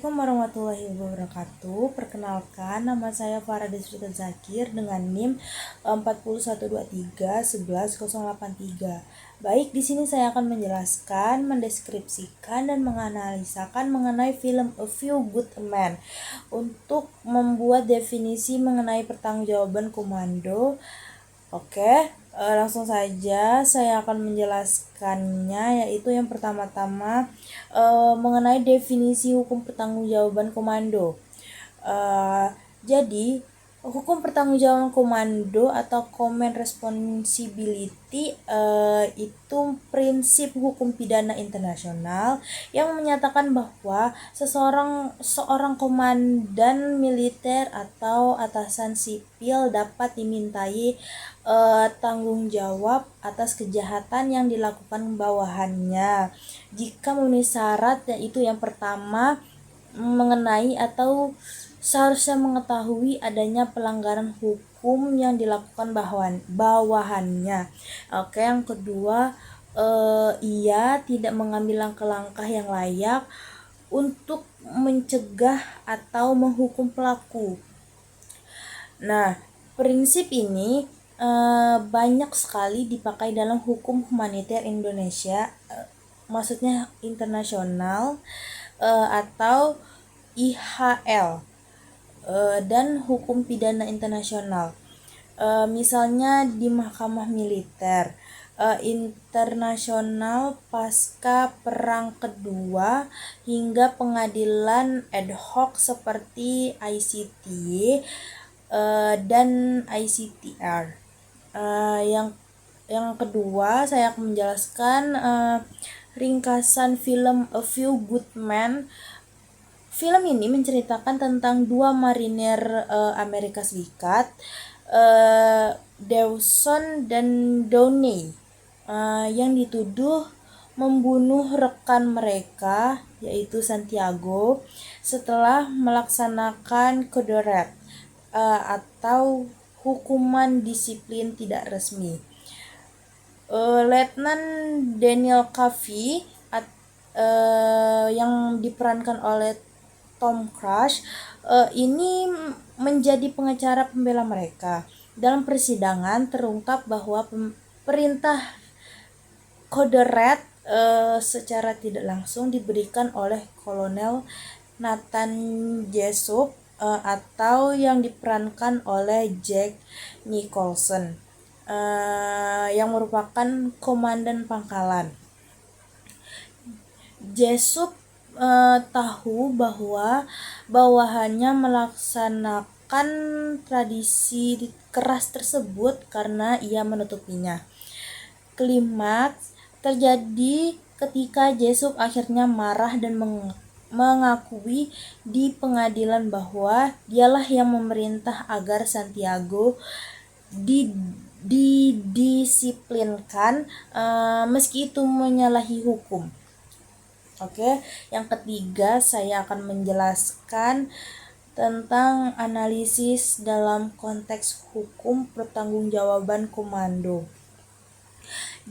Assalamualaikum warahmatullahi wabarakatuh. Perkenalkan, nama saya Farah Desrita Zakir dengan NIM 4123111083. Baik, di sini saya akan menjelaskan, mendeskripsikan, dan menganalisakan mengenai film A Few Good Men. Untuk membuat definisi mengenai pertanggungjawaban komando, oke, langsung saja saya akan menjelaskannya, yaitu yang pertama-tama mengenai definisi hukum pertanggungjawaban komando. Jadi, hukum pertanggungjawaban komando atau command responsibility itu prinsip hukum pidana internasional yang menyatakan bahwa seorang komandan militer atau atasan sipil dapat dimintai tanggung jawab atas kejahatan yang dilakukan bawahannya jika memenuhi syarat, yaitu yang pertama mengenai atau seharusnya mengetahui adanya pelanggaran hukum yang dilakukan bawahannya. Oke, yang kedua, ia tidak mengambil langkah-langkah yang layak untuk mencegah atau menghukum pelaku. Nah, prinsip ini banyak sekali dipakai dalam hukum humaniter Indonesia, maksudnya internasional atau IHL dan hukum pidana internasional. Misalnya di Mahkamah Militer Internasional pasca Perang Kedua hingga pengadilan ad hoc seperti ICTY dan ICTR. Yang kedua, saya akan menjelaskan ringkasan film A Few Good Men. Film ini menceritakan tentang dua marinir Amerika Serikat, Dawson dan Downey, yang dituduh membunuh rekan mereka, yaitu Santiago, setelah melaksanakan kode red atau hukuman disiplin tidak resmi. Letnan Daniel Kavi yang diperankan oleh Tom Cruise ini menjadi pengacara pembela mereka. Dalam persidangan terungkap bahwa perintah kode red secara tidak langsung diberikan oleh Kolonel Nathan Jessup atau yang diperankan oleh Jack Nicholson yang merupakan komandan pangkalan. Jessup tahu bahwa bawahannya melaksanakan tradisi keras tersebut karena ia menutupinya. Klimaks terjadi ketika Jessup akhirnya marah dan mengakui di pengadilan bahwa dialah yang memerintah agar Santiago didisiplinkan meski itu menyalahi hukum. Oke, yang ketiga saya akan menjelaskan tentang analisis dalam konteks hukum pertanggungjawaban komando.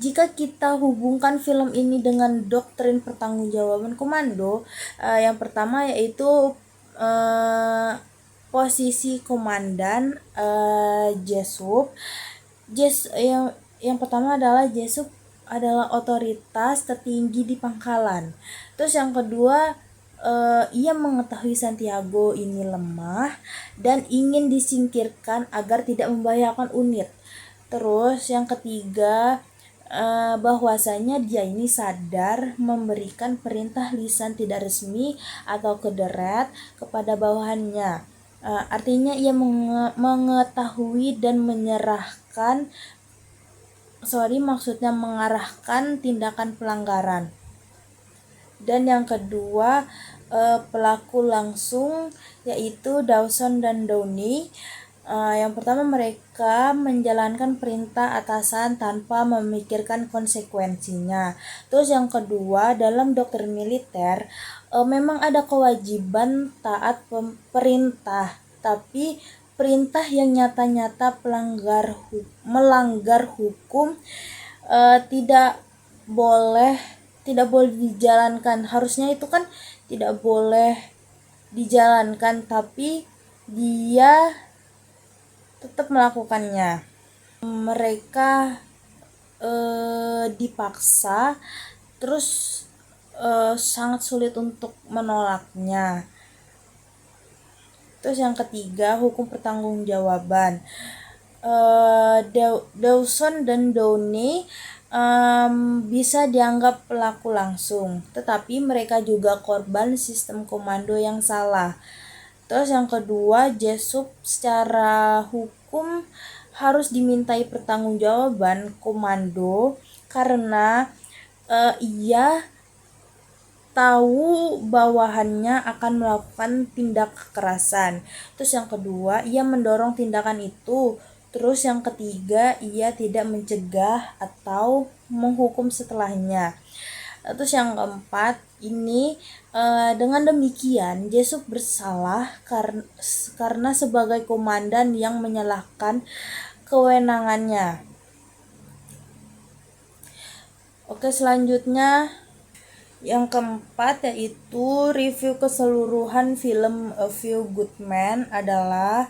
Jika kita hubungkan film ini dengan doktrin pertanggungjawaban komando, yang pertama yaitu posisi komandan Jessup. Yang pertama adalah Jessup adalah otoritas tertinggi di pangkalan. Terus yang kedua, ia mengetahui Santiago ini lemah dan ingin disingkirkan agar tidak membahayakan unit. Terus yang ketiga, bahwasanya dia ini sadar memberikan perintah lisan tidak resmi atau kode red kepada bawahannya. Artinya ia mengetahui dan mengarahkan tindakan pelanggaran. Dan yang kedua, pelaku langsung yaitu Dawson dan Downey. Yang pertama, mereka menjalankan perintah atasan tanpa memikirkan konsekuensinya. Terus yang kedua, dalam doktrin militer memang ada kewajiban taat perintah, tapi perintah yang nyata-nyata melanggar hukum tidak boleh dijalankan. Harusnya itu kan tidak boleh dijalankan, tapi dia tetap melakukannya. Mereka dipaksa, terus sangat sulit untuk menolaknya. Terus yang ketiga, hukum pertanggungjawaban. Dawson dan Downey bisa dianggap pelaku langsung, tetapi mereka juga korban sistem komando yang salah. Terus yang kedua, Jessup secara hukum harus dimintai pertanggungjawaban komando karena ia tahu bawahannya akan melakukan tindak kekerasan. Terus yang kedua, ia mendorong tindakan itu. Terus yang ketiga, ia tidak mencegah atau menghukum setelahnya. Terus yang keempat, ini dengan demikian Jessup bersalah karena sebagai komandan yang menyalahkan kewenangannya. Oke, selanjutnya yang keempat yaitu review keseluruhan film A Few Good Men adalah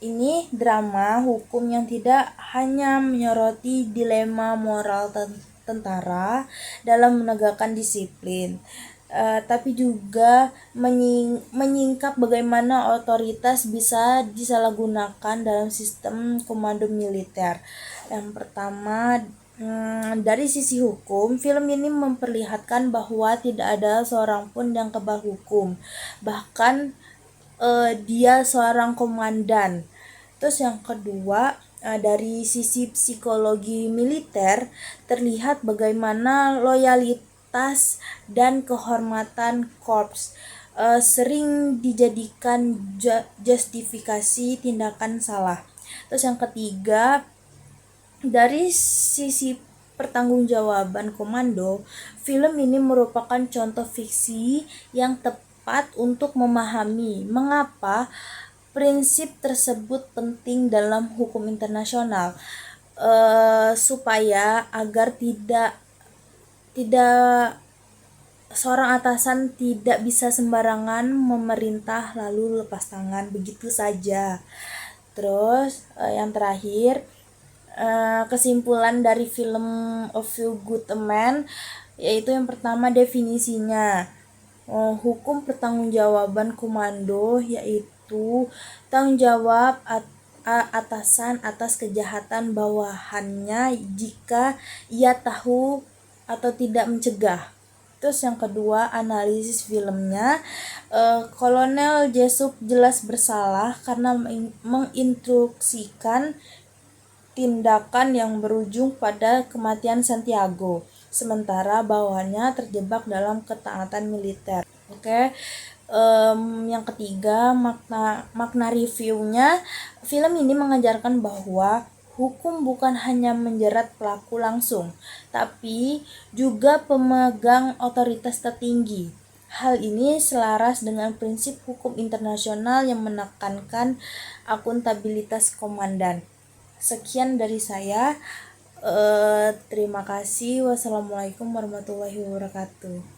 ini drama hukum yang tidak hanya menyoroti dilema moral tentara dalam menegakkan disiplin, tapi juga menyingkap bagaimana otoritas bisa disalahgunakan dalam sistem komando militer. Yang pertama, dari sisi hukum, film ini memperlihatkan bahwa tidak ada seorang pun yang kebal hukum, bahkan dia seorang komandan. Terus yang kedua, dari sisi psikologi militer terlihat bagaimana loyalitas dan kehormatan korps sering dijadikan justifikasi tindakan salah. Terus yang ketiga, dari sisi pertanggungjawaban komando, film ini merupakan contoh fiksi yang tepat untuk memahami mengapa prinsip tersebut penting dalam hukum internasional, supaya agar tidak seorang atasan tidak bisa sembarangan memerintah lalu lepas tangan begitu saja. Terus yang terakhir, kesimpulan dari film A Few Good Men yaitu yang pertama, definisinya. Hukum pertanggungjawaban komando yaitu tanggung jawab atasan atas kejahatan bawahannya jika ia tahu atau tidak mencegah. Terus yang kedua, analisis filmnya. Kolonel Jessup jelas bersalah karena menginstruksikan tindakan yang berujung pada kematian Santiago, sementara bawahannya terjebak dalam ketaatan militer. Oke, yang ketiga, makna reviewnya, film ini mengajarkan bahwa hukum bukan hanya menjerat pelaku langsung, tapi juga pemegang otoritas tertinggi. Hal ini selaras dengan prinsip hukum internasional yang menekankan akuntabilitas komandan. Sekian dari saya. Terima kasih. Wassalamualaikum warahmatullahi wabarakatuh.